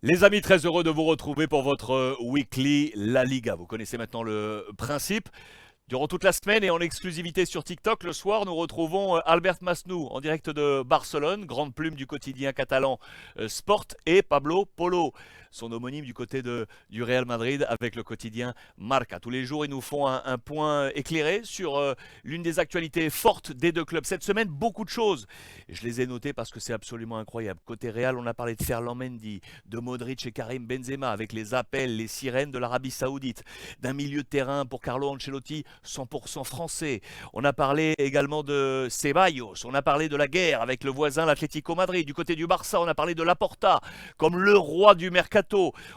Les amis, très heureux de vous retrouver pour votre weekly La Liga. Vous connaissez maintenant le principe. Durant toute la semaine et en exclusivité sur TikTok, le soir, nous retrouvons Albert Masnou en direct de Barcelone, grande plume du quotidien catalan Sport, et Pablo Polo, son homonyme du côté du Real Madrid avec le quotidien Marca. Tous les jours, ils nous font un point éclairé sur l'une des actualités fortes des deux clubs. Cette semaine, beaucoup de choses. Je les ai notées parce que c'est absolument incroyable. Côté Real, on a parlé de Ferland Mendy, de Modric et Karim Benzema avec les appels, les sirènes de l'Arabie Saoudite, d'un milieu de terrain pour Carlo Ancelotti 100% français. On a parlé également de Ceballos, on a parlé de la guerre avec le voisin l'Atlético Madrid. Du côté du Barça, on a parlé de Laporta comme le roi du mercato.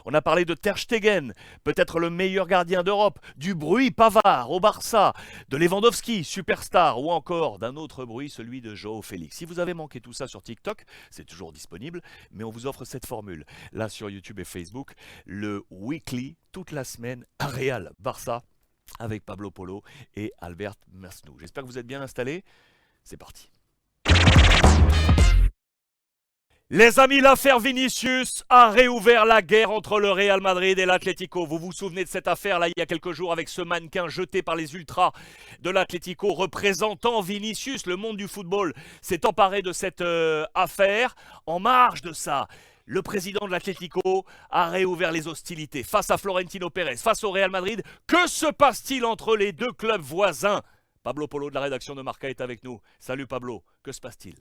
On a parlé de Ter Stegen, peut-être le meilleur gardien d'Europe, du bruit Pavard au Barça, de Lewandowski, superstar, ou encore d'un autre bruit, celui de Joao Félix. Si vous avez manqué tout ça sur TikTok, c'est toujours disponible, mais on vous offre cette formule. Là sur YouTube et Facebook, le weekly, toute la semaine, Real Barça, avec Pablo Polo et Albert Masnou. J'espère que vous êtes bien installés. C'est parti. Les amis, l'affaire Vinicius a réouvert la guerre entre le Real Madrid et l'Atlético. Vous vous souvenez de cette affaire-là il y a quelques jours avec ce mannequin jeté par les ultras de l'Atlético représentant Vinicius. Le monde du football s'est emparé de cette affaire. En marge de ça, le président de l'Atlético a réouvert les hostilités face à Florentino Pérez, face au Real Madrid. Que se passe-t-il entre les deux clubs voisins? Pablo Polo de la rédaction de Marca est avec nous. Salut Pablo, que se passe-t-il?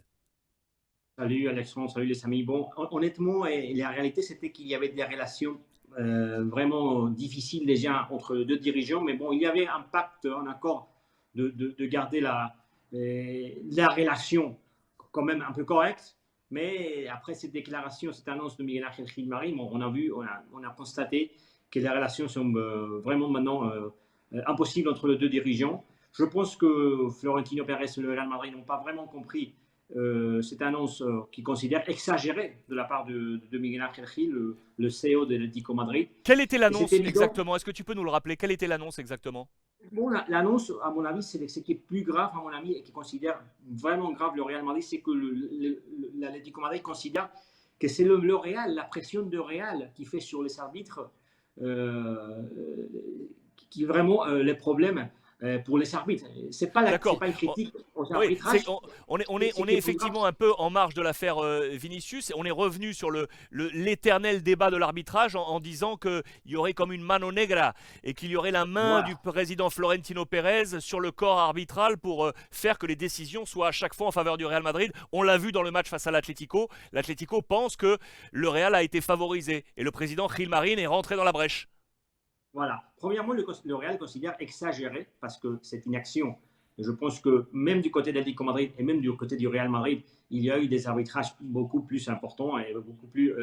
Salut Alexandre, salut les amis. Bon, honnêtement, la réalité c'était qu'il y avait des relations vraiment difficiles déjà entre deux dirigeants, mais bon, il y avait un pacte, un accord de garder la relation quand même un peu correcte. Mais après cette déclaration, cette annonce de Miguel Ángel Gil-Marín, bon, on a constaté que les relations sont vraiment maintenant impossibles entre les deux dirigeants. Je pense que Florentino Pérez et le Real Madrid n'ont pas vraiment compris cette annonce qu'ils considèrent exagérée de la part de Miguel Ángel Gil, le CEO de l'Atlético Madrid. Quelle était Et c'est l'annonce évident. exactement? Est-ce que tu peux nous le rappeler? Quelle était l'annonce exactement? Bon, l'annonce, à mon avis, c'est ce qui est plus grave, à mon avis, et qui considère vraiment grave le Real Madrid, c'est que l'Atlético Madrid considère que c'est le Real, la pression de Real qui fait sur les arbitres, euh, qui vraiment les problèmes pour les arbitres. C'est D'accord. pas une critique aux Oui, arbitrages, on c'est est qui est plus grave. effectivement un peu en marge de l'affaire Vinicius. Et on est revenu sur l'éternel débat de l'arbitrage en disant qu'il y aurait comme une mano negra et qu'il y aurait la main du Voilà. président Florentino Pérez sur le corps arbitral pour faire que les décisions soient à chaque fois en faveur du Real Madrid. On l'a vu dans le match face à l'Atlético. L'Atlético pense que le Real a été favorisé et le président Gil Marín est rentré dans la brèche. Voilà. Premièrement, le Real considère exagéré parce que c'est une action. Je pense que même du côté d'Atlético Madrid et même du côté du Real Madrid, il y a eu des arbitrages beaucoup plus importants et beaucoup plus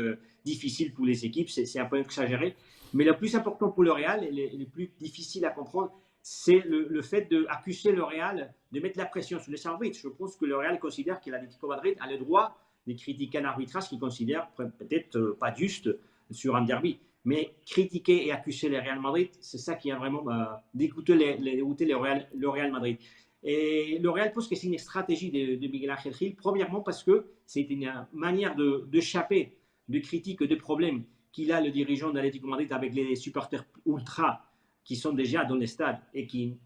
difficiles pour les équipes. C'est un peu exagéré. Mais le plus important pour le Real et le plus difficile à comprendre, c'est le fait d'accuser le Real de mettre la pression sur les arbitres. Je pense que le Real considère que l'Atlético Madrid a le droit de critiquer un arbitrage qu'il considère peut-être pas juste sur un derby. Mais critiquer et accuser le Real Madrid, c'est ça qui a vraiment dégoûté le Real Madrid. Et le Real pense que c'est une stratégie de Miguel Ángel Gil, premièrement parce que c'est une manière d'échapper de critiques, de problèmes qu'il a le dirigeant de l'Atlético Madrid avec les supporters ultra qui sont déjà dans les stades et qui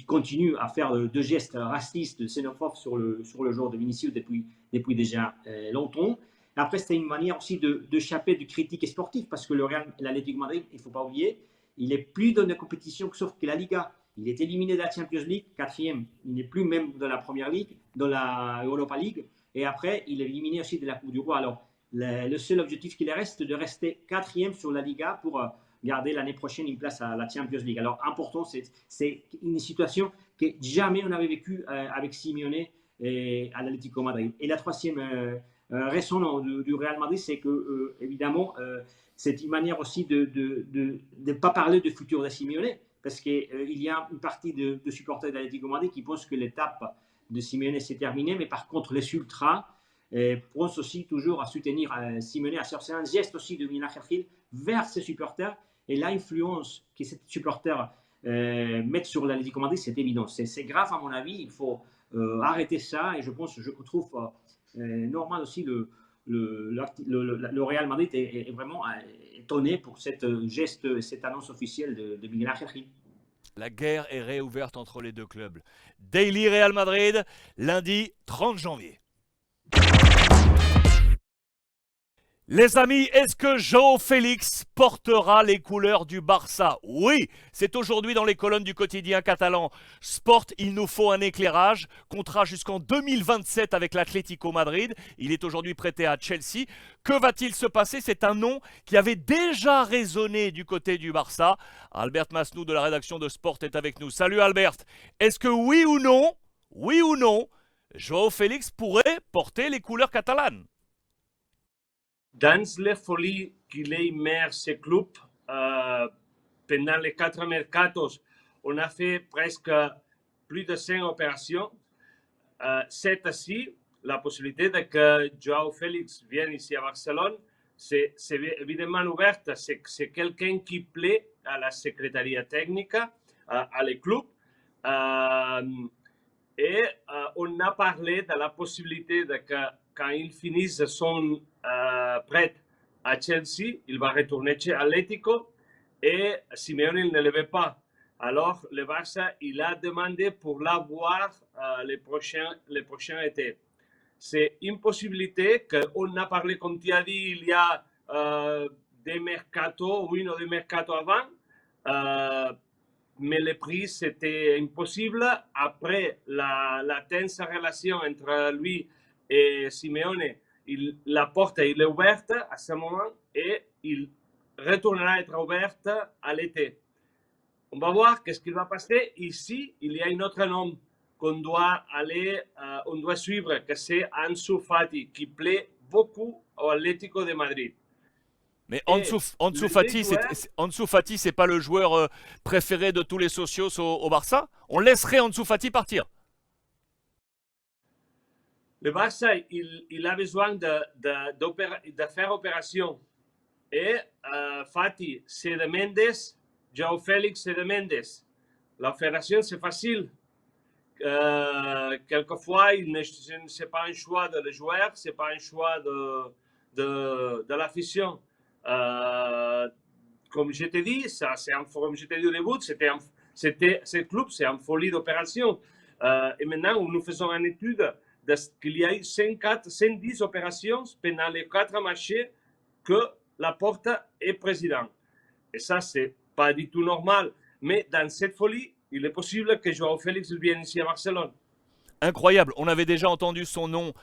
continuent à faire de gestes racistes, xénophobes sur le joueur de Vinicius depuis déjà longtemps. Après, c'était une manière aussi d'échapper de critiques sportives parce que l'Atlético Madrid, il ne faut pas oublier, il est plus dans la compétition sauf que la Liga. Il est éliminé de la Champions League, quatrième. Il n'est plus même dans la Première Ligue, dans la Europa League. Et après, il est éliminé aussi de la Coupe du Roi. Alors, le seul objectif qu'il reste, c'est de rester quatrième sur la Liga pour garder l'année prochaine une place à la Champions League. Alors, important, c'est une situation que jamais on avait vécue avec Simeone et à l'Atlético Madrid. Et la troisième raison du Real Madrid, c'est que, évidemment, c'est une manière aussi de ne pas parler du futur de Simeone, parce qu'il y a une partie de supporters de l'Atlético Madrid qui pensent que l'étape de Simeone s'est terminée, mais par contre, les ultras pensent aussi toujours à soutenir Simeone. C'est un geste aussi de Miguel Ángel vers ses supporters, et l'influence que ces supporters mettent sur l'Atlético Madrid, c'est évident. C'est grave à mon avis, il faut arrêter ça, et je trouve normal aussi le Real Madrid est vraiment étonné pour cette geste, cette annonce officielle de Miguel Ángel Gil. La guerre est réouverte entre les deux clubs. Daily Real Madrid, lundi 30 janvier. Les amis, est-ce que João Félix portera les couleurs du Barça? Oui, c'est aujourd'hui dans les colonnes du quotidien catalan Sport. Il nous faut un éclairage. Contrat jusqu'en 2027 avec l'Atlético Madrid. Il est aujourd'hui prêté à Chelsea. Que va-t-il se passer? C'est un nom qui avait déjà résonné du côté du Barça. Albert Masnou de la rédaction de Sport est avec nous. Salut Albert. Est-ce que oui ou non, João Félix pourrait porter les couleurs catalanes? Dans les folies qu'il a immersé ce club, pendant les 4 mercatos, on a fait presque plus de 5 opérations. Cette ci la possibilité de que João Félix vienne ici à Barcelone, c'est évidemment ouverte. C'est quelqu'un qui plaît à la secrétaire technique, à les clubs. Et on a parlé de la possibilité de que quand il finisse son prêt à Chelsea, il va retourner chez Atlético et Simeone il ne le veut pas. Alors le Barça il a demandé pour l'avoir les prochains étés. C'est une possibilité qu'on a parlé, comme tu as dit, il y a des mercatos, oui, non, des mercatos avant. Mais le prix, c'était impossible. Après la tense relation entre lui et Simeone, la porte il est ouverte à ce moment et il retournera être ouverte à l'été. On va voir qu'est-ce qu'il va passer. Ici, il y a un autre nom qu'on doit on doit suivre, que c'est Ansu Fati, qui plaît beaucoup au Atlético de Madrid. Mais Ansu Fati, c'est pas le joueur préféré de tous les socios au Barça? On laisserait Ansu Fati partir? Le Barça, il a besoin de faire opération. Et Fati, c'est de Mendes, João Félix, c'est de Mendes. L'opération, c'est facile. Quelquefois, c'est pas un choix de le joueur, c'est pas un choix de l'afición. Comme je t'ai dit, comme je t'ai dit au début, ce club, c'est en folie d'opération. Et maintenant, nous faisons une étude qu'il y a eu 110 opérations pendant les 4 matchs que Laporta est président. Et ça, c'est pas du tout normal. Mais dans cette folie, il est possible que João Félix vienne ici à Barcelone. Incroyable, on avait déjà entendu son nom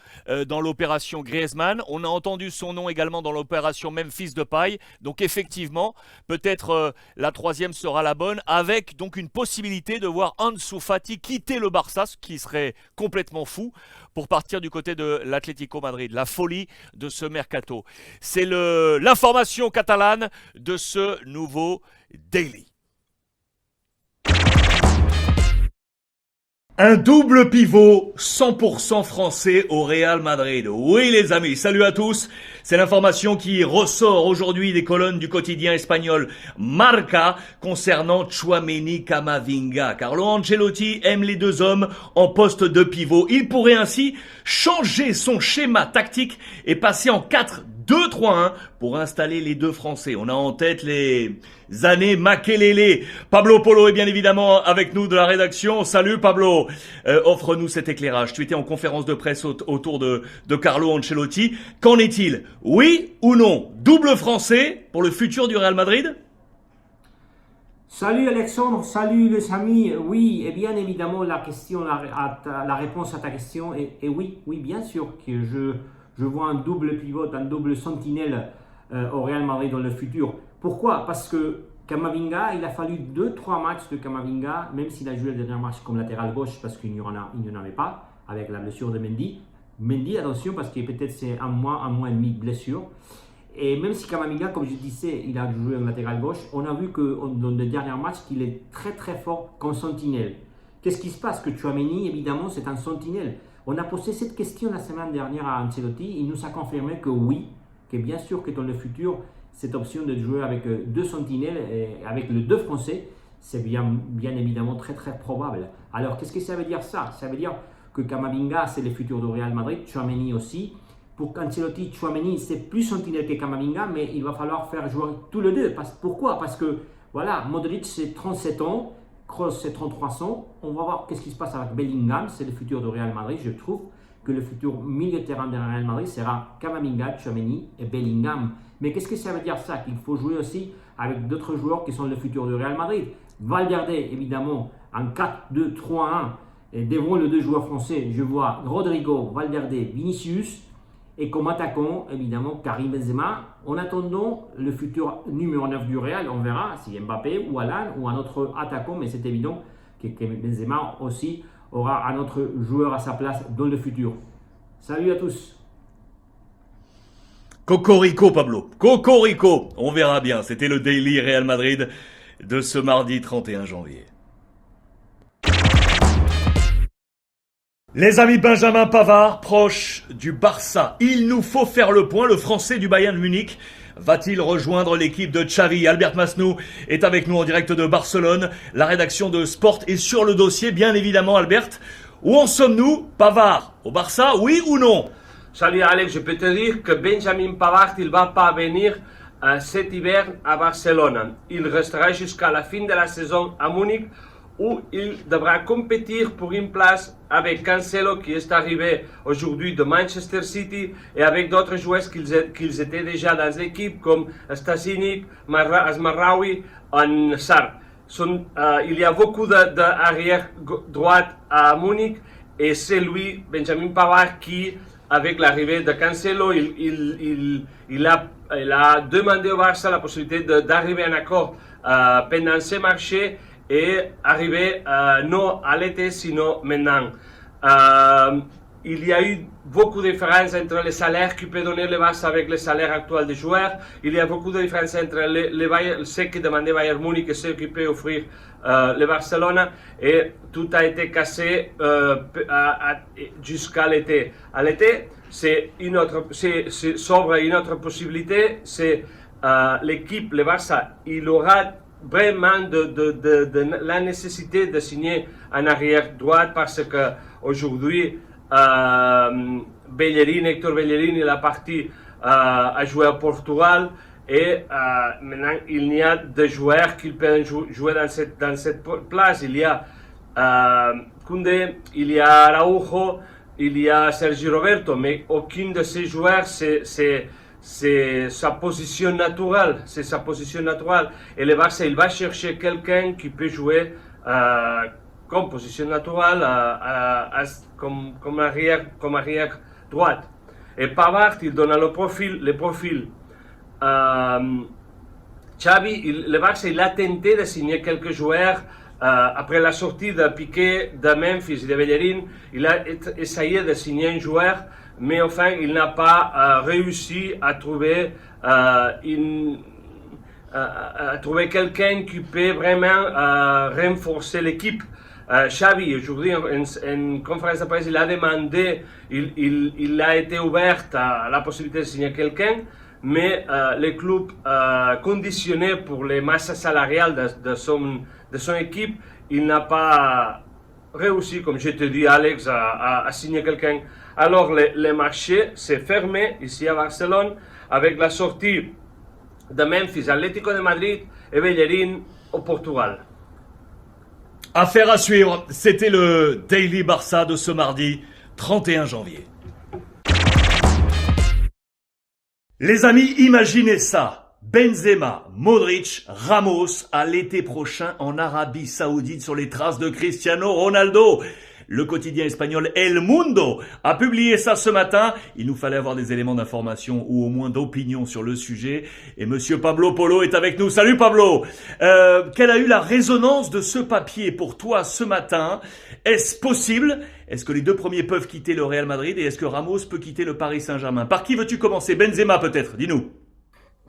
dans l'opération Griezmann, on a entendu son nom également dans l'opération Memphis Depay, donc effectivement, peut-être la troisième sera la bonne, avec donc une possibilité de voir Ansu Fati quitter le Barça, ce qui serait complètement fou, pour partir du côté de l'Atlético Madrid, la folie de ce mercato. C'est l'information catalane de ce nouveau Daily. Un double pivot 100% français au Real Madrid. Oui les amis, salut à tous. C'est l'information qui ressort aujourd'hui des colonnes du quotidien espagnol Marca concernant Tchouaméni Camavinga. Carlo Ancelotti aime les deux hommes en poste de pivot. Il pourrait ainsi changer son schéma tactique et passer en 4-2-3-1 pour installer les deux Français. On a en tête les années Makelele. Pablo Polo est bien évidemment avec nous de la rédaction. Salut Pablo, offre-nous cet éclairage. Tu étais en conférence de presse autour de Carlo Ancelotti. Qu'en est-il? Oui ou non? Double Français pour le futur du Real Madrid? Salut Alexandre, salut les amis. Oui, et bien évidemment la réponse à ta question est oui, bien sûr que je vois un double pivot, un double sentinelle au Real Madrid dans le futur. Pourquoi? Parce que Camavinga, il a fallu 2-3 matchs de Camavinga, même s'il a joué le dernier match comme latéral gauche parce qu'il n'y en avait pas, avec la blessure de Mendy. Mendy, attention, parce que peut-être c'est un mois et demi de blessure. Et même si Camavinga, comme je disais, il a joué en latéral gauche, on a vu que dans le dernier match qu'il est très très fort comme sentinelle. Qu'est-ce qui se passe? Que Tchouaméni, évidemment, c'est un sentinelle. On a posé cette question la semaine dernière à Ancelotti. Il nous a confirmé que oui, que bien sûr que dans le futur, cette option de jouer avec deux sentinelles et avec les deux Français, c'est bien évidemment très très probable. Alors, qu'est-ce que ça veut dire ça? Ça veut dire que Camavinga, c'est le futur du Real Madrid, Tchouaméni aussi. pour Ancelotti, Tchouaméni, c'est plus sentinelle que Kamavinga, mais il va falloir faire jouer tous les deux. Pourquoi? Parce que voilà, Modric c'est 37 ans, Kroos c'est 33 ans. On va voir qu'est-ce qui se passe avec Bellingham, c'est le futur du Real Madrid. Je trouve que le futur milieu de terrain du Real Madrid sera Kamavinga, Tchouaméni et Bellingham. Mais qu'est-ce que ça veut dire ça? Qu'il faut jouer aussi avec d'autres joueurs qui sont le futur du Real Madrid. Valverde, évidemment, en 4-2-3-1, et devant les deux joueurs français, je vois Rodrigo, Valverde, Vinicius, et comme attaquant, évidemment, Karim Benzema. En attendant le futur numéro 9 du Real, on verra si Mbappé ou Alan ou un autre attaquant, mais c'est évident que Benzema aussi aura un autre joueur à sa place dans le futur. Salut à tous. Cocorico, Pablo. Cocorico. On verra bien. C'était le Daily Real Madrid de ce mardi 31 janvier. Les amis, Benjamin Pavard, proche du Barça. Il nous faut faire le point. Le Français du Bayern Munich va-t-il rejoindre l'équipe de Xavi? Albert Masnou est avec nous en direct de Barcelone. La rédaction de Sport est sur le dossier, bien évidemment, Albert. Où en sommes-nous? Pavard au Barça, oui ou non? Salut Alex, je peux te dire que Benjamin Pavard, il ne va pas venir cet hiver à Barcelone. Il restera jusqu'à la fin de la saison à Munich, où il devra compétir pour une place avec Cancelo qui est arrivé aujourd'hui de Manchester City et avec d'autres joueurs qu'ils étaient déjà dans l'équipe comme Stasinic, Asmaraoui, Ansar. Il y a beaucoup d'arrière droite à Munich et c'est lui, Benjamin Pavard, qui, avec l'arrivée de Cancelo, il a demandé au Barça la possibilité d'arriver à un accord pendant ces marchés et arriver non à l'été, sinon maintenant. Il y a eu beaucoup de différences entre les salaires que peut donner le Barça avec les salaires actuels des joueurs. Il y a beaucoup de différences entre ce que demandait Bayern Munich et ce que peut offrir le Barcelone. Et tout a été cassé jusqu'à l'été. À l'été, s'ouvre une autre possibilité. C'est l'équipe, le Barça, il aura vraiment de la nécessité de signer un arrière droite parce que aujourd'hui Hector Bellerin il est parti à jouer à Portugal et maintenant il n'y a de joueurs qui peuvent jouer dans cette place. Il y a Koundé, il y a Araujo, il y a Sergi Roberto, mais aucun de ces joueurs c'est sa position naturelle, Et le Barça, il va chercher quelqu'un qui peut jouer comme position naturelle, comme arrière droite. Et Pavard, il donne le profil. Xavi, le Barça, il a tenté de signer quelques joueurs. Après la sortie de Piqué, de Memphis et de Bellerin, il a essayé de signer un joueur, mais enfin, il n'a pas réussi à trouver quelqu'un qui peut vraiment renforcer l'équipe. Xavi, aujourd'hui, en conférence de presse, il a demandé, il a été ouvert à la possibilité de signer quelqu'un, mais le club conditionné pour les masses salariales de son équipe, il n'a pas réussi, comme je te dis, Alex, à signer quelqu'un. Alors, le marché s'est fermé ici à Barcelone avec la sortie de Memphis, Atlético de Madrid et Bellerin au Portugal. Affaire à suivre, c'était le Daily Barça de ce mardi 31 janvier. Les amis, imaginez ça. Benzema, Modric, Ramos à l'été prochain en Arabie Saoudite sur les traces de Cristiano Ronaldo. Le quotidien espagnol El Mundo a publié ça ce matin. Il nous fallait avoir des éléments d'information ou au moins d'opinion sur le sujet. Et monsieur Pablo Polo est avec nous. Salut Pablo. Quelle a eu la résonance de ce papier pour toi ce matin? Est-ce possible? Est-ce que les deux premiers peuvent quitter le Real Madrid et est-ce que Ramos peut quitter le Paris Saint-Germain? Par qui veux-tu commencer? Benzema peut-être, dis-nous.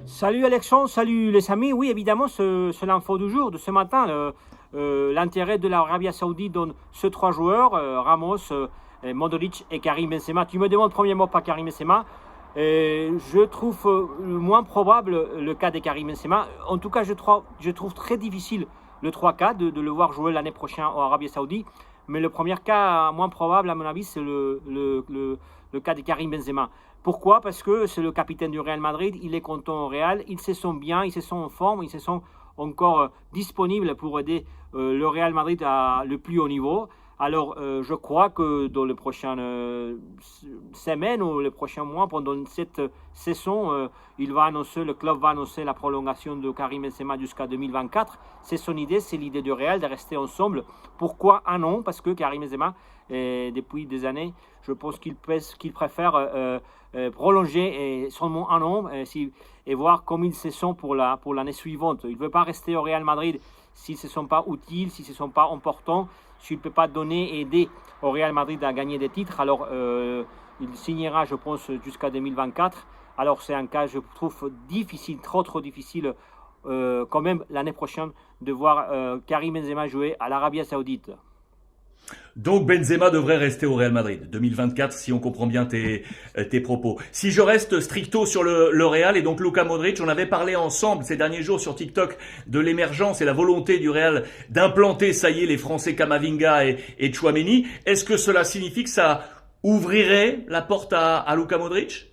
Salut Alexandre, salut les amis. Oui, évidemment, c'est l'info du jour, de ce matin. L'intérêt de l'Arabie Saoudite donne ces trois joueurs, Ramos, Modric et Karim Benzema. Tu me demandes premier mot par Karim Benzema. Je trouve moins probable le cas de Karim Benzema. En tout cas, je trouve très difficile le 3K de le voir jouer l'année prochaine en Arabie Saoudite. Mais le premier cas moins probable, à mon avis, c'est le cas de Karim Benzema. Pourquoi? Parce que c'est le capitaine du Real Madrid, il est content au Real, ils se sent bien, ils se sont en forme, ils se sont encore disponibles pour aider le Real Madrid à le plus haut niveau. Alors, je crois que dans les prochaines semaines ou les prochains mois, pendant cette saison, le club va annoncer la prolongation de Karim Benzema jusqu'à 2024. C'est son idée, c'est l'idée du Real de rester ensemble. Pourquoi un an? Parce que Karim Benzema, depuis des années, je pense qu'il préfère prolonger seulement un an et voir comment ils se sont pour l'année suivante. Il ne veut pas rester au Real Madrid s'ils ne se sont pas utiles, s'ils ne se sont pas importants. S'il ne peut pas donner et aider au Real Madrid à gagner des titres, alors il signera, je pense, jusqu'à 2024. Alors c'est un cas, je trouve, difficile, trop difficile quand même l'année prochaine de voir Karim Benzema jouer à l'Arabie Saoudite. Donc Benzema devrait rester au Real Madrid 2024 si on comprend bien tes propos. Si je reste stricto sur le Real et donc Luka Modric, on avait parlé ensemble ces derniers jours sur TikTok de l'émergence et la volonté du Real d'implanter, ça y est, les Français Camavinga et Tchouaméni. Est-ce que cela signifie que ça ouvrirait la porte à Luka Modric?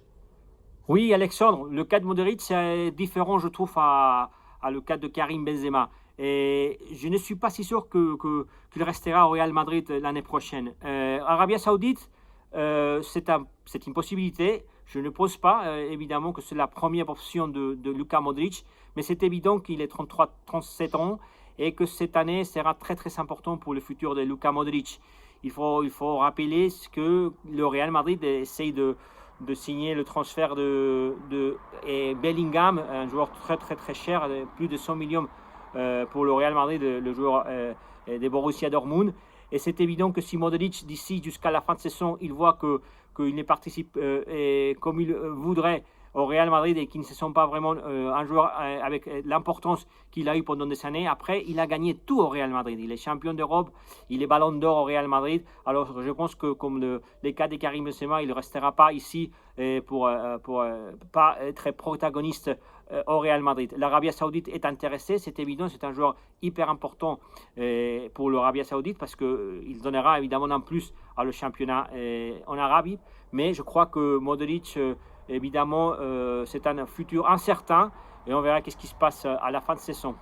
Oui, Alexandre, le cas de Modric c'est différent, je trouve, à le cas de Karim Benzema. Et je ne suis pas si sûr qu'il restera au Real Madrid l'année prochaine. Arabie Saoudite, c'est une possibilité. Je ne pense pas, évidemment, que c'est la première option de Luka Modric. Mais c'est évident qu'il est 37 ans et que cette année sera très important pour le futur de Luka Modric. Il faut rappeler que le Real Madrid essaye de signer le transfert de Bellingham, un joueur très cher, plus de 100 millions pour le Real Madrid, le joueur des Borussia Dortmund. Et c'est évident que si Modric, d'ici jusqu'à la fin de saison, il voit qu'il ne participe comme il voudrait au Real Madrid et qu'il ne se sent pas vraiment un joueur avec l'importance qu'il a eu pendant des années. Après, il a gagné tout au Real Madrid. Il est champion d'Europe, il est ballon d'or au Real Madrid. Alors, je pense que comme les cas de Karim Benzema, il ne restera pas ici pour pas être protagoniste au Real Madrid. L'Arabie Saoudite est intéressée, c'est évident, c'est un joueur hyper important pour l'Arabie Saoudite parce qu'il donnera évidemment en plus à le championnat en Arabie. Mais je crois que Modric, évidemment, c'est un futur incertain et on verra qu'est-ce qui se passe à la fin de saison.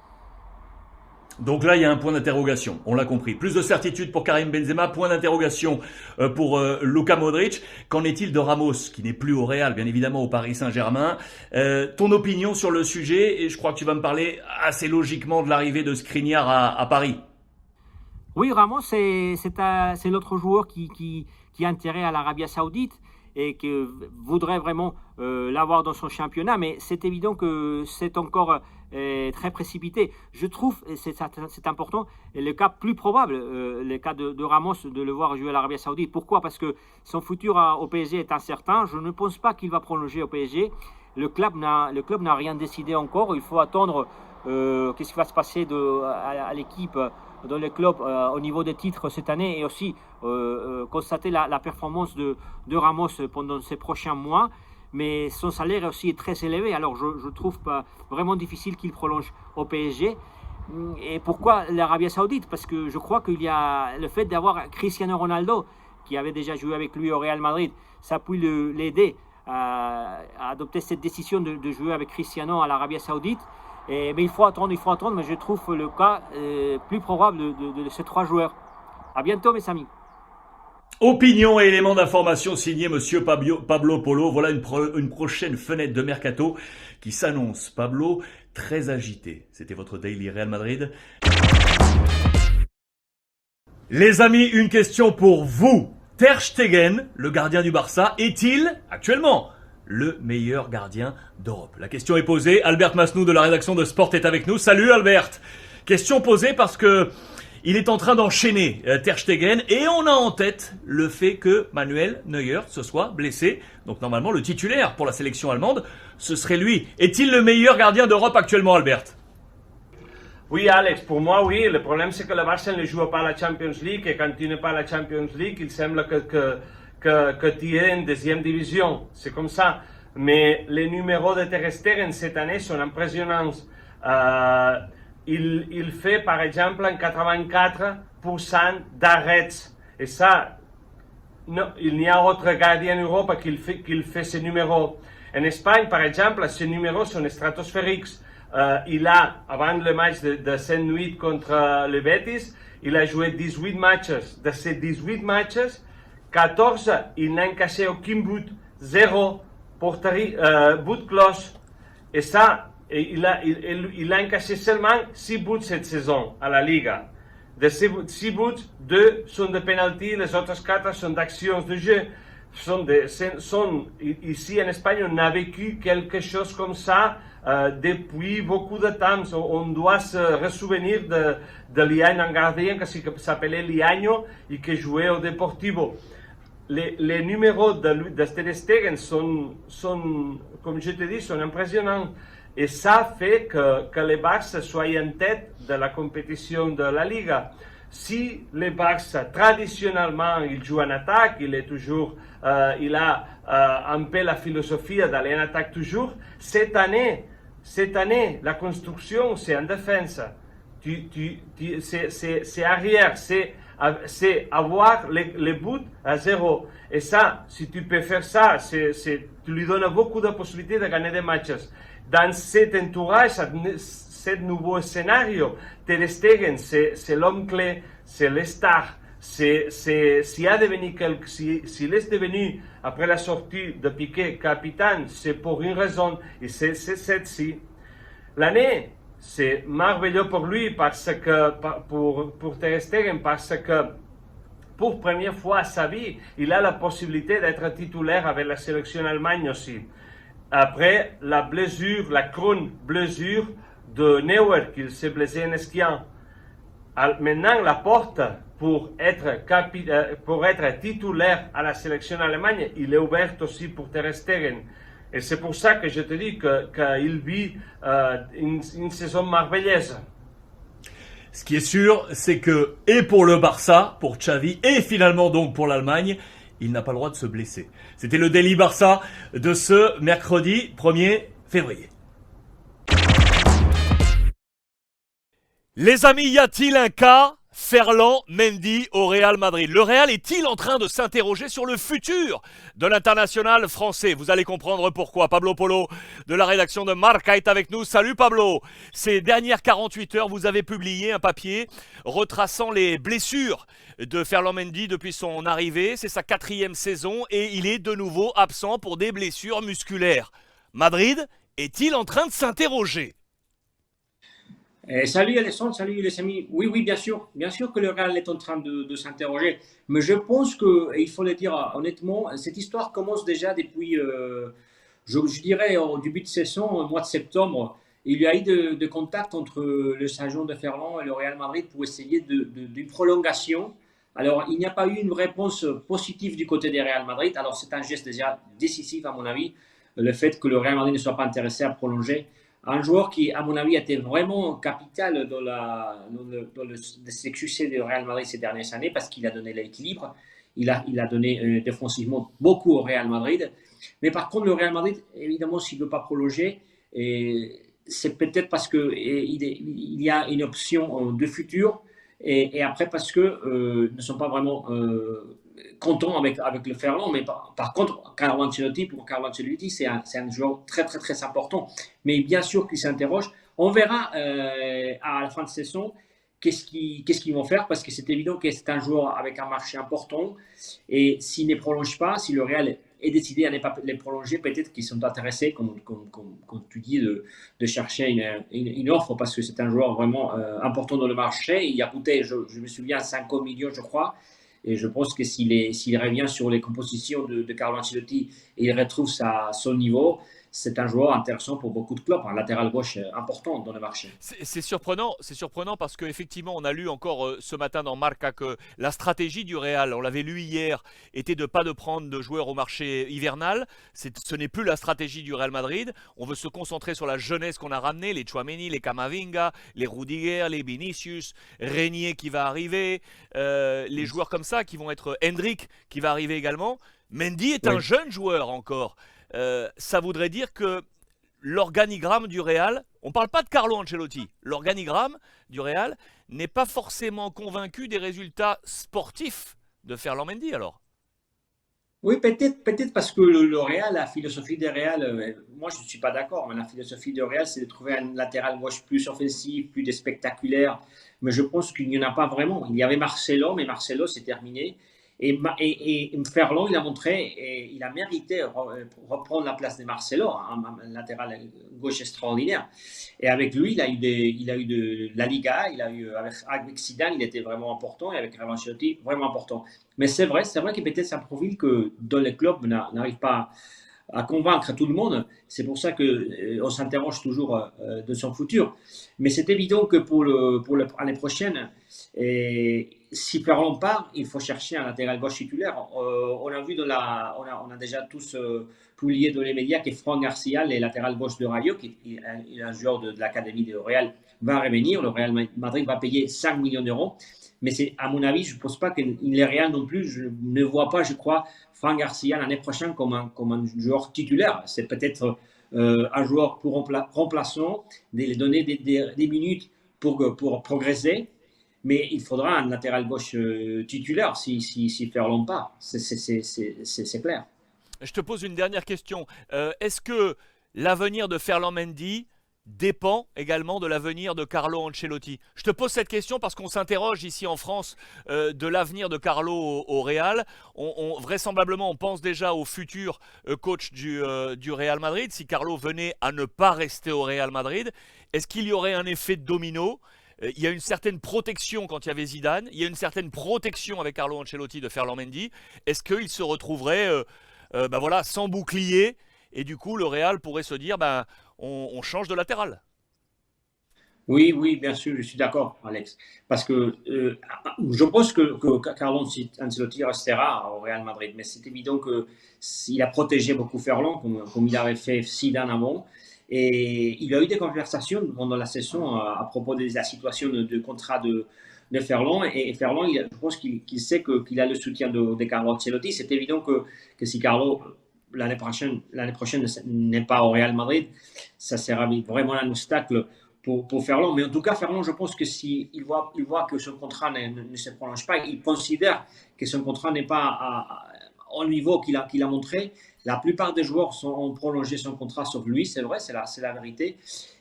Donc là, il y a un point d'interrogation, on l'a compris. Plus de certitude pour Karim Benzema, point d'interrogation pour Luka Modric. Qu'en est-il de Ramos, qui n'est plus au Real, bien évidemment au Paris Saint-Germain? Ton opinion sur le sujet, et je crois que tu vas me parler assez logiquement de l'arrivée de Skriniar à Paris. Oui, Ramos, c'est l'autre joueur qui a intérêt à l'Arabie Saoudite et qui voudrait vraiment l'avoir dans son championnat, mais c'est évident que c'est encore très précipité. Je trouve, et c'est important, le cas plus probable, le cas de Ramos, de le voir jouer à l'Arabie Saoudite. Pourquoi? Parce que son futur au PSG est incertain. Je ne pense pas qu'il va prolonger au PSG. Le club n'a rien décidé encore. Il faut attendre qu'est-ce qui va se passer à l'équipe dans le club au niveau des titres cette année et aussi constater la performance de Ramos pendant ces prochains mois. Mais son salaire aussi est très élevé, alors je trouve pas vraiment difficile qu'il prolonge au PSG. Et pourquoi l'Arabie Saoudite? Parce que je crois qu'il y a le fait d'avoir Cristiano Ronaldo, qui avait déjà joué avec lui au Real Madrid, ça peut l'aider à adopter cette décision de jouer avec Cristiano à l'Arabie Saoudite. Mais il faut attendre, mais je trouve le cas plus probable de ces trois joueurs. À bientôt, mes amis. Opinion et éléments d'information signé Monsieur Pablo Polo. Voilà une prochaine fenêtre de mercato qui s'annonce. Pablo, très agité. C'était votre Daily Real Madrid. Les amis, une question pour vous. Ter Stegen, le gardien du Barça, est-il actuellement le meilleur gardien d'Europe? La question est posée. Albert Masnou de la rédaction de Sport est avec nous. Salut Albert. Question posée parce que il est en train d'enchaîner Ter Stegen et on a en tête le fait que Manuel Neuer se soit blessé. Donc normalement le titulaire pour la sélection allemande, ce serait lui. Est-il le meilleur gardien d'Europe actuellement, Albert? Oui, Alex, pour moi, oui. Le problème, c'est que le Barça ne joue pas la Champions League et quand tu n'es pas la Champions League, il semble que tu es en deuxième division. C'est comme ça. Mais les numéros de Ter Stegen cette année sont impressionnants. Il fait par exemple un 84% d'arrêts. Et ça, non, il n'y a autre gardien en Europe qui fait ce numéro. En Espagne, par exemple, ces numéros sont stratosphériques. Il a, avant le match de Saint-Nuit contre le Betis, il a joué 18 matchs. De ces 18 matchs, 14, il n'a encaissé aucun but, 0 but close. Et ça, il a encaissé seulement 6 buts cette saison à la Liga. De ces 6 buts, 2 sont de penalty, les autres 4 sont d'actions de jeu. Ici en Espagne, on a vécu quelque chose comme ça depuis beaucoup de temps. On doit se ressouvenir de Liaño, un gardien qui s'appelait Liaño et qui jouait au Deportivo. Les numéros de Ter Stegen sont, comme je te dis, sont impressionnants. Et ça fait que le Barça soit en tête de la compétition de la Liga. Si le Barça, traditionnellement, il joue en attaque, il a un peu la philosophie d'aller en attaque toujours, cette année, la construction, c'est en défense. C'est arrière, c'est avoir les buts à 0. Et ça, si tu peux faire ça, tu lui donnes beaucoup de possibilités de gagner des matchs. Dans cet entourage, ce nouveau scénario, Ter Stegen, c'est l'homme clé, c'est le star. S'il est devenu, après la sortie de Piqué, capitaine, c'est pour une raison, et c'est celle-ci. L'année, c'est merveilleux pour lui, pour Ter Stegen, parce que pour première fois à sa vie, il a la possibilité d'être titulaire avec la sélection allemande aussi. Après la blessure, la chronique blessure de Neuer, qu'il s'est blessé en skiant. Maintenant, la porte pour être titulaire à la sélection allemande, il est ouverte aussi pour Ter Stegen. Et c'est pour ça que je te dis qu'il vit une saison merveilleuse. Ce qui est sûr, c'est que, et pour le Barça, pour Xavi, et finalement donc pour l'Allemagne, il n'a pas le droit de se blesser. C'était le Daily Barça de ce mercredi 1er février. Les amis, y a-t-il un cas Ferland Mendy au Real Madrid? Le Real est-il en train de s'interroger sur le futur de l'international français? Vous allez comprendre pourquoi. Pablo Polo de la rédaction de Marca est avec nous. Salut Pablo. Ces dernières 48 heures, vous avez publié un papier retraçant les blessures de Ferland Mendy depuis son arrivée. C'est sa 4e saison et il est de nouveau absent pour des blessures musculaires. Madrid est-il en train de s'interroger? Salut Alessandre, salut les amis. Oui, bien sûr que le Real est en train de s'interroger. Mais je pense qu'il faut le dire honnêtement, cette histoire commence déjà depuis, je dirais, au début de saison, au mois de septembre. Il y a eu de contacts entre le sergent de Ferland et le Real Madrid pour essayer d'une prolongation. Alors, il n'y a pas eu une réponse positive du côté du Real Madrid. Alors, c'est un geste déjà décisif à mon avis, le fait que le Real Madrid ne soit pas intéressé à prolonger un joueur qui, à mon avis, a été vraiment capital dans le succès du Real Madrid ces dernières années parce qu'il a donné l'équilibre, il a donné défensivement beaucoup au Real Madrid. Mais par contre, le Real Madrid, évidemment, s'il ne veut pas prolonger, c'est peut-être parce qu'il y a une option de futur et après parce qu'ils ne sont pas vraiment contents avec le Ferland. Mais par contre, Carlo Ancelotti, c'est un joueur très, très, très important. Mais bien sûr qu'il s'interroge. On verra à la fin de saison qu'est-ce qu'ils vont faire parce que c'est évident que c'est un joueur avec un marché important. Et s'il ne prolonge pas, si le Real est décidé à ne pas les prolonger, peut-être qu'ils sont intéressés, comme tu dis, de chercher une offre parce que c'est un joueur vraiment important dans le marché. Il a coûté, je me souviens, 50 millions, je crois. Et je pense que s'il revient sur les compositions de Carlo Ancelotti et il retrouve son niveau, c'est un joueur intéressant pour beaucoup de clubs, un latéral gauche important dans le marché. C'est surprenant parce qu'effectivement, on a lu encore ce matin dans Marca que la stratégie du Real, on l'avait lu hier, était de ne pas prendre de joueurs au marché hivernal. Ce n'est plus la stratégie du Real Madrid. On veut se concentrer sur la jeunesse qu'on a ramenée, les Tchouaméni, les Camavinga, les Rudiger, les Vinicius, Régnier qui va arriver, les joueurs comme ça qui vont être Hendrick qui va arriver également. Mendy est un jeune joueur encore. Ça voudrait dire que l'organigramme du Real, on ne parle pas de Carlo Ancelotti, l'organigramme du Real n'est pas forcément convaincu des résultats sportifs de Ferland Mendy alors. Oui, peut-être parce que le Real, la philosophie du Real, moi je ne suis pas d'accord, mais la philosophie du Real, c'est de trouver un latéral gauche plus offensif, plus spectaculaire. Mais je pense qu'il n'y en a pas vraiment. Il y avait Marcelo, mais Marcelo, c'est terminé. Et Ferland, il a montré, et il a mérité reprendre la place de Marcelo, un latéral gauche extraordinaire. Et avec lui, il a eu de la Liga, il a eu avec Zidane, il était vraiment important, et avec Ancelotti, vraiment important. Mais c'est vrai que peut-être c'est un profil que dans les clubs n'arrive pas à convaincre tout le monde. C'est pour ça qu'on s'interroge toujours de son futur. Mais c'est évident que pour l'année prochaine, si Ferland part, il faut chercher un latéral gauche titulaire. On a vu on a déjà tous publié dans les médias que Franck Garcia, le latéral gauche de Rayo, qui est un joueur de l'académie de Real, va revenir. Le Real Madrid va payer 5 millions d'euros. Mais c'est, à mon avis, je ne pense pas que les Real non plus, je ne vois pas, je crois, Franck Garcia l'année prochaine comme un joueur titulaire. C'est peut-être un joueur pour remplaçant, de donner des minutes pour progresser. Mais il faudra un latéral gauche titulaire si Ferland part. C'est clair. Je te pose une dernière question. Est-ce que l'avenir de Ferland Mendy dépend également de l'avenir de Carlo Ancelotti? Je te pose cette question parce qu'on s'interroge ici en France de l'avenir de Carlo au Real. Vraisemblablement, on pense déjà au futur coach du Real Madrid. Si Carlo venait à ne pas rester au Real Madrid, est-ce qu'il y aurait un effet domino? Il y a une certaine protection quand il y avait Zidane. Il y a une certaine protection avec Carlo Ancelotti de Ferland Mendy. Est-ce qu'il se retrouverait ben voilà, sans bouclier? Et du coup, le Real pourrait se dire, ben, on change de latéral. Oui, oui, bien sûr, je suis d'accord, Alex. Parce que je pense que Carlo Ancelotti restera au Real Madrid, mais c'est évident que s'il a protégé beaucoup Ferland, comme il avait fait Zidane avant. Et il y a eu des conversations pendant la saison à propos de la situation de contrat de Ferland. Et Ferland, je pense qu'il sait qu'il a le soutien de Carlo Ancelotti. C'est évident que si Carlo, l'année prochaine n'est pas au Real Madrid, ça sera vraiment un obstacle pour Ferland. Mais en tout cas, Ferland, je pense que s'il il voit que son contrat ne se prolonge pas, il considère que son contrat n'est pas au niveau qu'il a montré. La plupart des joueurs ont prolongé son contrat sauf lui, c'est vrai, c'est la vérité.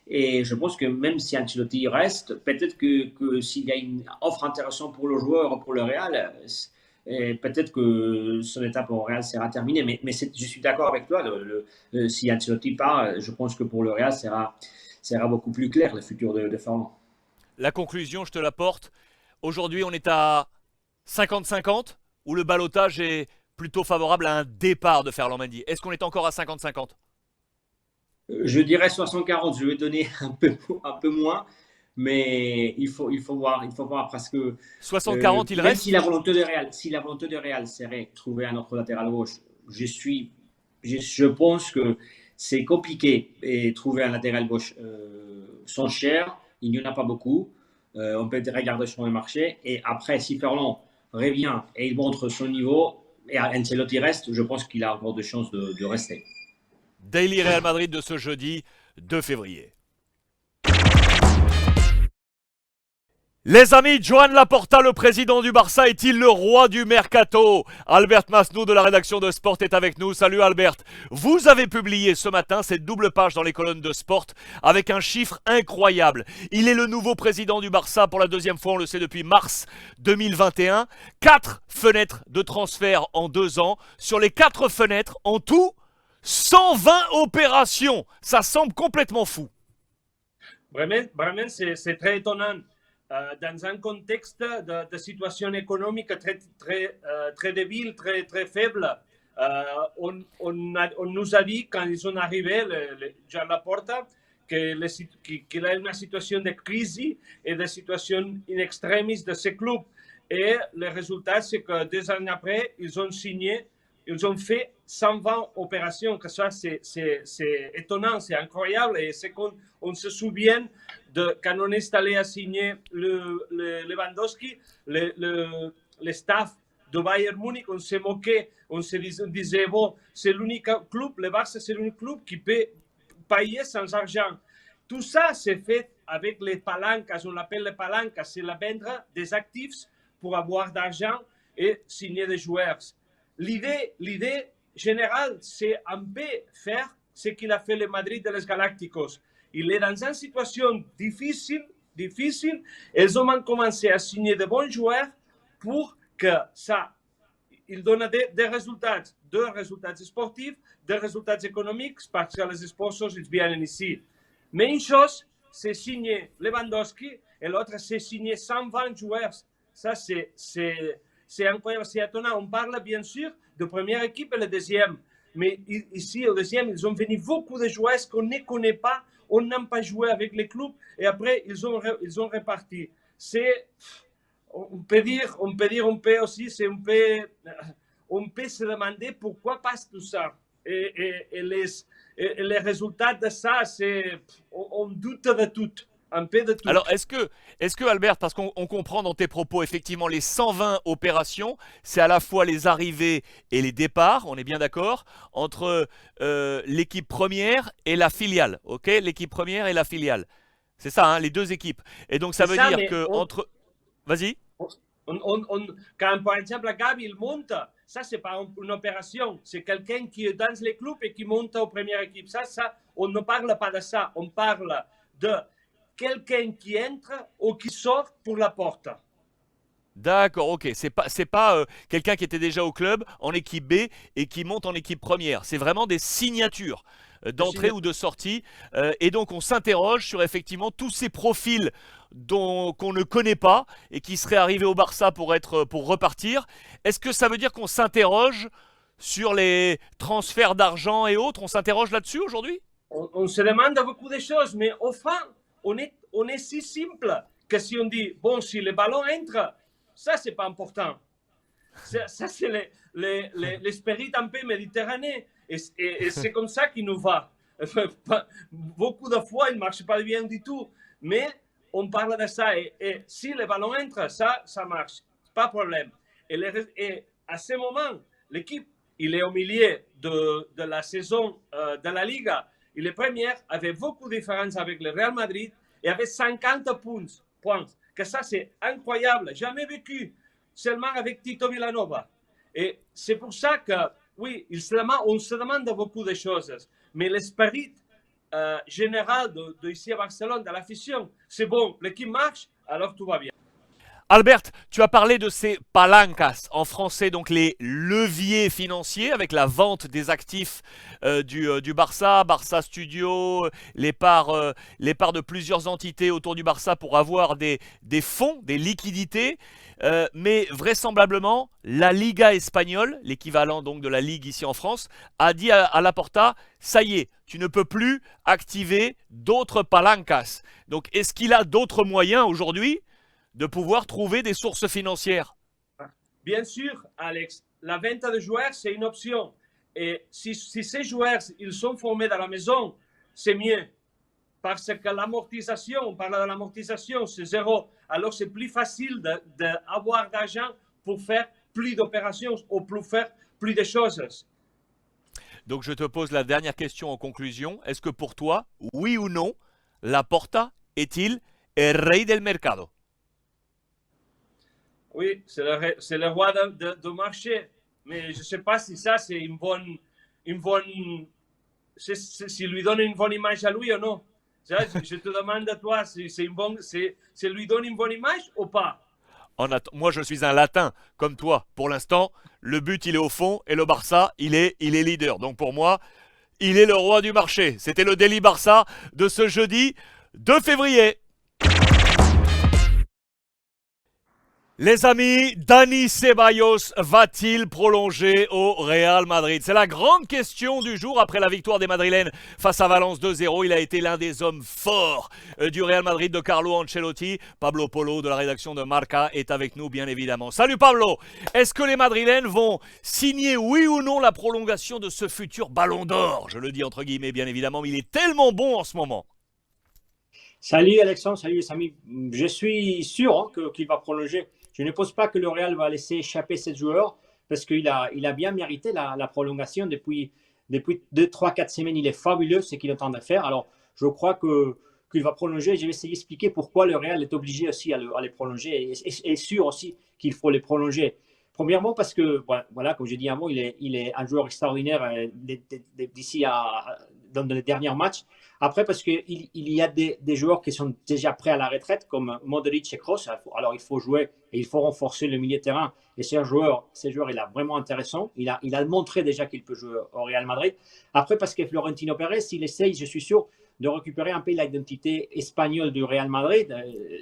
Et je pense que même si Ancelotti reste, peut-être que s'il y a une offre intéressante pour le joueur, pour le Real, peut-être que son étape au Real sera terminée. Mais je suis d'accord avec toi, si Ancelotti part, je pense que pour le Real, sera beaucoup plus clair le futur de Ferland. La conclusion, je te la porte. Aujourd'hui, on est à 50-50, où le ballottage est plutôt favorable à un départ de Ferland Mendy. Est-ce qu'on est encore à 50-50? Je dirais 60-40, je vais donner un peu moins, mais il faut voir parce que 60-40, il même si reste? la volonté de Real serait de trouver un autre latéral gauche, je pense que c'est compliqué et trouver un latéral gauche sans cher, il n'y en a pas beaucoup. On peut regarder sur le marché et après si Ferland revient et il montre son niveau et Ancelotti reste, je pense qu'il a encore de chances de rester. Daily Real Madrid de ce jeudi 2 février. Les amis, Joan Laporta, le président du Barça, est-il le roi du mercato? Albert Masnou de la rédaction de Sport est avec nous. Salut Albert. Vous avez publié ce matin cette double page dans les colonnes de Sport avec un chiffre incroyable. Il est le nouveau président du Barça pour la deuxième fois, on le sait depuis mars 2021. 4 fenêtres de transfert en 2 ans. Sur les 4 fenêtres, en tout, 120 opérations. Ça semble complètement fou. Vraiment c'est très étonnant. Dans un contexte de situation économique très débile, très faible, on nous a dit quand ils sont arrivés, Jean Laporta, qu'il a une situation de crise et de situation in extremis de ce club. Et le résultat, c'est que 2 ans après, ils ont fait 120 opérations. Que ça, c'est étonnant, c'est incroyable. Et c'est qu'on se souvient de quand on est allé à signer le Lewandowski, le staff de Bayern Munich, on s'est moqué, on disait, bon, c'est l'unique club, le Barça, c'est l'unique club qui peut payer sans argent. Tout ça, c'est fait avec les palancas, on l'appelle les palancas, c'est la vendre des actifs pour avoir d'argent et signer des joueurs. l'idée générale, c'est un peu faire ce qu'il a fait le Madrid de les Galacticos. Il est dans une situation difficile. Ils ont commencé à signer de bons joueurs pour que ça, il donne des résultats, sportifs, des résultats économiques, parce que les sponsors ils viennent ici. Mais une chose, c'est signer Lewandowski et l'autre, c'est signer 120 joueurs. Ça, c'est incroyable, c'est étonnant. On parle bien sûr de première équipe et le deuxième. Mais ici, au deuxième, ils ont venu beaucoup de joueurs qu'on ne connaît pas, on n'a pas joué avec les clubs et après, ils ont reparti. On peut aussi, on peut se demander pourquoi passe tout ça. Et les résultats de ça, on doute de tout. Un peu de tout. Alors, est-ce que Albert, parce qu'on comprend dans tes propos, effectivement, les 120 opérations, c'est à la fois les arrivées et les départs, on est bien d'accord, entre l'équipe première et la filiale, ok? L'équipe première et la filiale. C'est ça, hein, les deux équipes. Et donc, ça veut dire que entre... Vas-y. Quand, par exemple, Gabi, il monte, ça, c'est pas une opération. C'est quelqu'un qui est dans les clubs et qui monte aux premières équipes. Ça, on ne parle pas de ça. On parle de quelqu'un qui entre ou qui sort pour la porte. D'accord, ok. C'est pas quelqu'un qui était déjà au club en équipe B et qui monte en équipe première. C'est vraiment des signatures d'entrée ou de sortie. Et donc on s'interroge sur effectivement tous ces profils qu'on ne connaît pas et qui seraient arrivés au Barça pour repartir. Est-ce que ça veut dire qu'on s'interroge sur les transferts d'argent et autres? On s'interroge là-dessus aujourd'hui? On se demande beaucoup de choses, mais au fond, on est si simple que si on dit, bon, si le ballon entre, ça, c'est pas important. Ça, c'est l'esprit un peu méditerranéen. Et c'est comme ça qu'il nous va. Beaucoup de fois, il ne marche pas bien du tout. Mais on parle de ça. Et si le ballon entre, ça marche. Pas de problème. Et à ce moment, l'équipe, il est au milieu de la saison de la Liga. Il est premier, avec beaucoup de différences avec le Real Madrid et avec 50 points. Que ça, c'est incroyable. Jamais vécu. Seulement avec Tito Villanova. Et c'est pour ça que, oui, on se demande beaucoup de choses. Mais l'esprit général ici à Barcelone, de l'afición, c'est bon. L'équipe marche, alors tout va bien. Albert, tu as parlé de ces palancas, en français donc les leviers financiers avec la vente des actifs du Barça, Barça Studio, les parts de plusieurs entités autour du Barça pour avoir des fonds, des liquidités. Mais vraisemblablement, la Liga espagnole, l'équivalent donc de la Ligue ici en France, a dit à Laporta, ça y est, tu ne peux plus activer d'autres palancas. Donc est-ce qu'il a d'autres moyens aujourd'hui de pouvoir trouver des sources financières? Bien sûr, Alex, la vente de joueurs, c'est une option. Et si ces joueurs ils sont formés dans la maison, c'est mieux. Parce que l'amortisation, on parle de l'amortisation, c'est zéro. Alors, c'est plus facile d'avoir d'argent pour faire plus d'opérations ou pour faire plus de choses. Donc, je te pose la dernière question en conclusion. Est-ce que pour toi, oui ou non, Laporta est-il el rey del mercado? Oui, c'est le roi du marché. Mais je ne sais pas si ça, c'est une bonne si lui donne une bonne image à lui ou non. Je te demande à toi, si lui donne une bonne image ou pas. Moi, je suis un latin, comme toi. Pour l'instant, le but, il est au fond, et le Barça, il est leader. Donc pour moi, il est le roi du marché. C'était le Daily Barça de ce jeudi 2 février. Les amis, Dani Ceballos va-t-il prolonger au Real Madrid? C'est la grande question du jour après la victoire des Madrilènes face à Valence 2-0. Il a été l'un des hommes forts du Real Madrid de Carlo Ancelotti. Pablo Polo de la rédaction de Marca est avec nous bien évidemment. Salut Pablo! Est-ce que les Madrilènes vont signer oui ou non la prolongation de ce futur ballon d'or? Je le dis entre guillemets bien évidemment, mais il est tellement bon en ce moment. Salut Alexandre, salut les amis. Je suis sûr qu'il va prolonger. Je ne pense pas que le Real va laisser échapper ce joueur parce qu'il a bien mérité la prolongation depuis 2, 3, 4 semaines. Il est fabuleux ce qu'il est en train de faire. Alors, je crois qu'il va prolonger. Je vais essayer d'expliquer pourquoi le Real est obligé aussi à les prolonger et sûr aussi qu'il faut les prolonger. Premièrement, parce que, voilà, comme j'ai dit avant, il est un joueur extraordinaire d'ici dans les derniers matchs. Après, parce qu'il il y a des joueurs qui sont déjà prêts à la retraite, comme Modric et Kroos. Alors, il faut jouer et il faut renforcer le milieu de terrain. Et ce joueur, il est vraiment intéressant. Il a montré déjà qu'il peut jouer au Real Madrid. Après, parce que Florentino Pérez, il essaye, je suis sûr, de récupérer un peu l'identité espagnole du Real Madrid.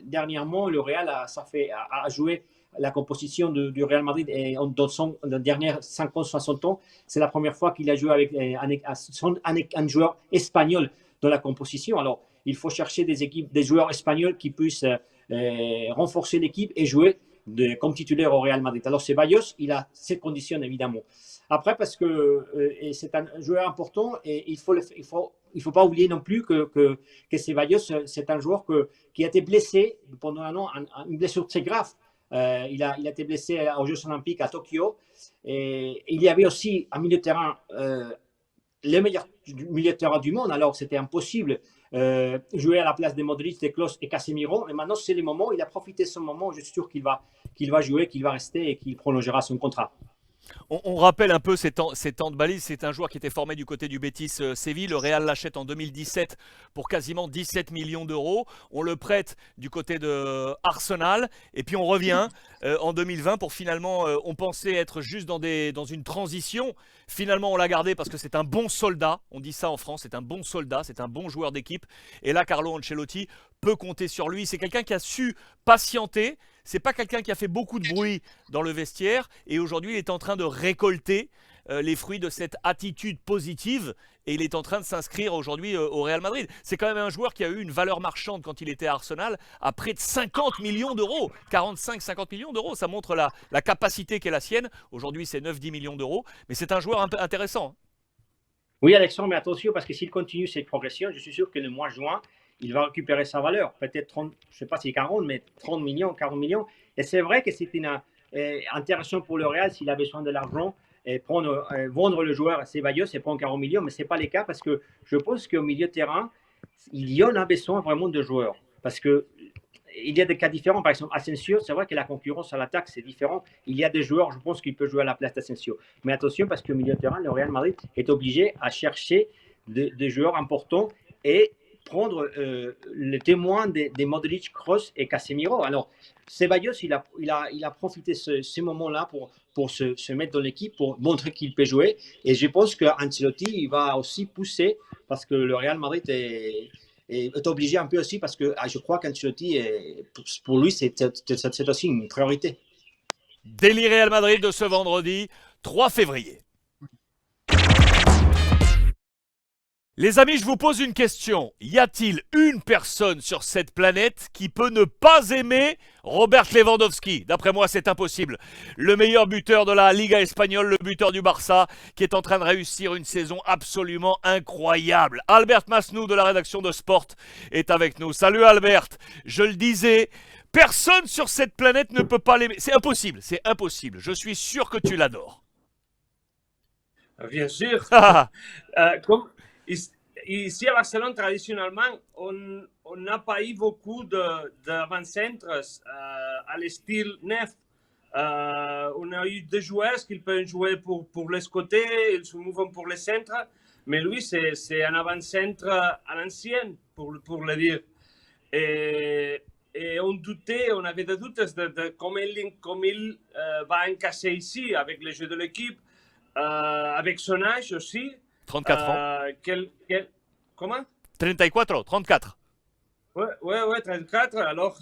Dernièrement, le Real a joué la composition du Real Madrid dans son dernière 50-60 ans. C'est la première fois qu'il a joué avec un joueur espagnol dans la composition. Alors, il faut chercher des joueurs espagnols qui puissent renforcer l'équipe et jouer comme titulaire au Real Madrid. Alors, Ceballos, il a cette condition, évidemment. Après, parce que c'est un joueur important et il faut pas oublier non plus que Ceballos, c'est un joueur qui a été blessé pendant un an, une blessure très grave. Il a été blessé aux Jeux Olympiques à Tokyo. Et il y avait aussi un milieu de terrain, le meilleur milieu de terrain du monde. Alors, c'était impossible jouer à la place de Modric, de Kroos et Casemiro. Et maintenant, c'est le moment. Il a profité de ce moment. Je suis sûr qu'il va jouer, qu'il va rester et qu'il prolongera son contrat. On rappelle un peu ces temps de balise. C'est un joueur qui était formé du côté du Betis Séville. Le Real l'achète en 2017 pour quasiment 17 millions d'euros. On le prête du côté de Arsenal. Et puis on revient en 2020 pour finalement, on pensait être juste dans une transition. Finalement, on l'a gardé parce que c'est un bon soldat. On dit ça en France, c'est un bon soldat, c'est un bon joueur d'équipe. Et là, Carlo Ancelotti peut compter sur lui. C'est quelqu'un qui a su patienter. C'est pas quelqu'un qui a fait beaucoup de bruit dans le vestiaire et aujourd'hui il est en train de récolter les fruits de cette attitude positive et il est en train de s'inscrire aujourd'hui au Real Madrid. C'est quand même un joueur qui a eu une valeur marchande quand il était à Arsenal à près de 50 millions d'euros. 45-50 millions d'euros, ça montre la capacité qu'est la sienne. Aujourd'hui c'est 9-10 millions d'euros, mais c'est un joueur un peu intéressant. Oui Alexandre, mais attention parce que s'il continue cette progression, je suis sûr que le mois de juin, il va récupérer sa valeur, peut-être 30, je ne sais pas si 40, mais 30 millions, 40 millions. Et c'est vrai que c'est intéressant pour le Real s'il a besoin de l'argent et vendre le joueur à Ceballos et prendre 40 millions, mais ce n'est pas le cas parce que je pense qu'au milieu de terrain, il y en a besoin vraiment de joueurs. Parce qu'il y a des cas différents. Par exemple, Asensio, c'est vrai que la concurrence à l'attaque, c'est différent. Il y a des joueurs, je pense, qui peuvent jouer à la place d'Asensio. Mais attention, parce qu'au milieu de terrain, le Real Madrid est obligé à chercher des joueurs importants et prendre le témoin des Modric, Kroos et Casemiro. Alors, Ceballos, il a profité de ce moment-là pour se mettre dans l'équipe, pour montrer qu'il peut jouer. Et je pense qu'Ancelotti va aussi pousser parce que le Real Madrid est obligé un peu aussi parce que je crois qu'Ancelotti, pour lui, c'est aussi une priorité. Daily Real Madrid de ce vendredi 3 février. Les amis, je vous pose une question. Y a-t-il une personne sur cette planète qui peut ne pas aimer Robert Lewandowski? D'après moi, c'est impossible. Le meilleur buteur de la Liga espagnole, le buteur du Barça, qui est en train de réussir une saison absolument incroyable. Albert Masnou de la rédaction de Sport est avec nous. Salut Albert. Je le disais, personne sur cette planète ne peut pas l'aimer. C'est impossible, c'est impossible. Je suis sûr que tu l'adores. Bien sûr. Ici à Barcelone, traditionnellement, on n'a pas eu beaucoup d'avant-centres à l'estyle neuf. On a eu des joueurs qui peuvent jouer pour les côtés, ils se mouvent pour les centres, mais lui, c'est un avant-centre à l'ancienne, pour le dire. Et on avait des doutes de comment il va encasser ici, avec les jeux de l'équipe, avec son âge aussi. 34 ans. Comment 34. Ouais, 34. Alors,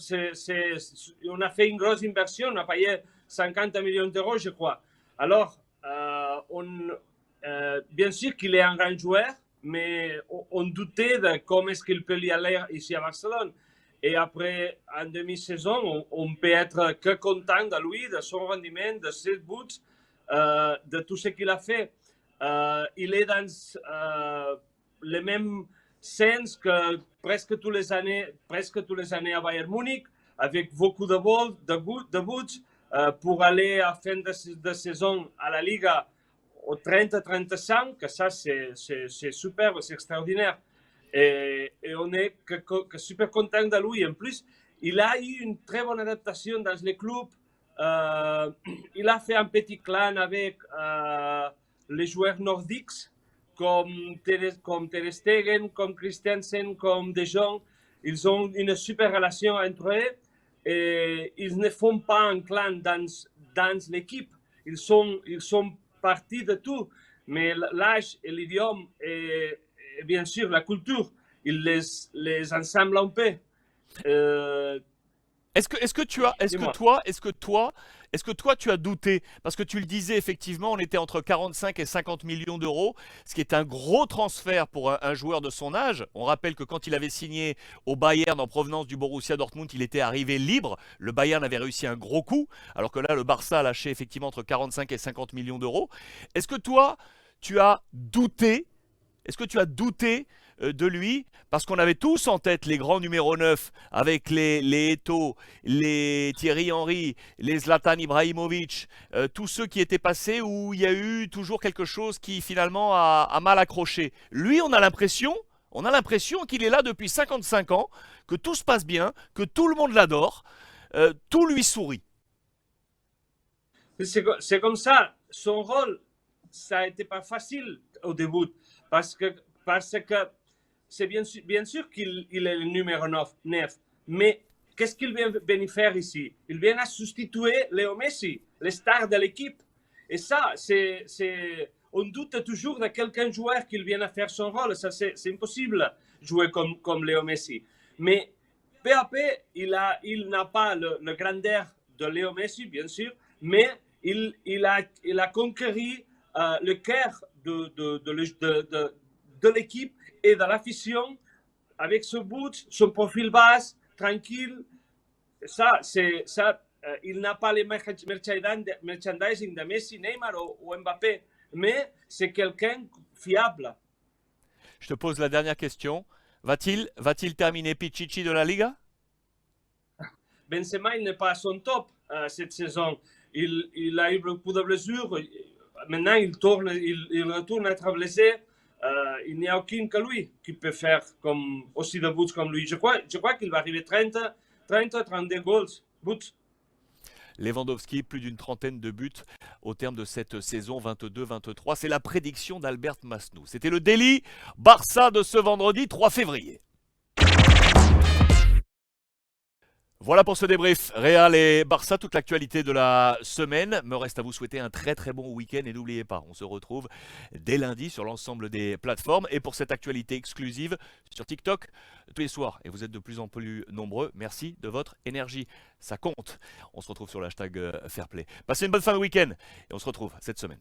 on a fait une grosse inversion. On a payé 50 millions d'euros, je crois. Alors, bien sûr qu'il est un grand joueur, mais on doutait de comment est-ce qu'il peut y aller ici à Barcelone. Et après, en demi-saison, on peut être que content de lui, de son rendement, de ses buts, de tout ce qu'il a fait. Il est dans le même sens que presque tous les années à Bayern Munich, avec beaucoup de buts pour aller à fin de saison à la Liga au 30-35, ça c'est superbe, c'est extraordinaire. Et on est super content de lui. En plus, il a eu une très bonne adaptation dans les clubs il a fait un petit clan avec les joueurs nordiques comme Ter Stegen, comme Christensen, comme De Jong. Ils ont une super relation entre eux et ils ne font pas un clan dans l'équipe. Ils sont partis de tout. Mais l'âge et l'idiome et bien sûr la culture, ils les ensemblent un peu. Est-ce que toi, tu as douté? Parce que tu le disais, effectivement, on était entre 45 et 50 millions d'euros, ce qui est un gros transfert pour un joueur de son âge. On rappelle que quand il avait signé au Bayern en provenance du Borussia Dortmund, il était arrivé libre. Le Bayern avait réussi un gros coup, alors que là, le Barça a lâché effectivement entre 45 et 50 millions d'euros. Est-ce que toi, tu as douté? Est-ce que tu as douté de lui? Parce qu'on avait tous en tête les grands numéros 9 avec les Eto'o, les Thierry Henry, les Zlatan Ibrahimovic, tous ceux qui étaient passés où il y a eu toujours quelque chose qui finalement a mal accroché. Lui, on a l'impression qu'il est là depuis 55 ans, que tout se passe bien, que tout le monde l'adore, tout lui sourit. C'est comme ça. Son rôle, ça n'a été pas facile au début parce que c'est bien sûr qu'il est le numéro 9, mais qu'est-ce qu'il vient venir faire ici? Il vient à substituer Léo Messi, les stars de l'équipe. Et ça, on doute toujours de quelqu'un joueur qui vient à faire son rôle. Ça, c'est impossible jouer comme Léo Messi. Mais peu à peu, il n'a pas le grandeur de Léo Messi, bien sûr, mais il a conquéri le cœur de l'équipe et de l'afición avec ce but, son profil bas, tranquille. Il n'a pas les merchandising de Messi, Neymar ou Mbappé, mais c'est quelqu'un fiable. Je te pose la dernière question. Va-t-il terminer Pichichi de la Liga? Benzema, il n'est pas à son top cette saison. Il a eu beaucoup de blessures. Maintenant, il retourne à être blessé. Il n'y a aucun que lui qui peut faire aussi de buts comme lui. Je crois qu'il va arriver 32 buts. Lewandowski, plus d'une trentaine de buts au terme de cette saison 22-23. C'est la prédiction d'Albert Masnou. C'était le Daily Barça de ce vendredi 3 février. Voilà pour ce débrief. Real et Barça, toute l'actualité de la semaine. Me reste à vous souhaiter un très très bon week-end et n'oubliez pas, on se retrouve dès lundi sur l'ensemble des plateformes et pour cette actualité exclusive sur TikTok tous les soirs. Et vous êtes de plus en plus nombreux. Merci de votre énergie. Ça compte. On se retrouve sur le hashtag Fairplay. Passez une bonne fin de week-end et on se retrouve cette semaine.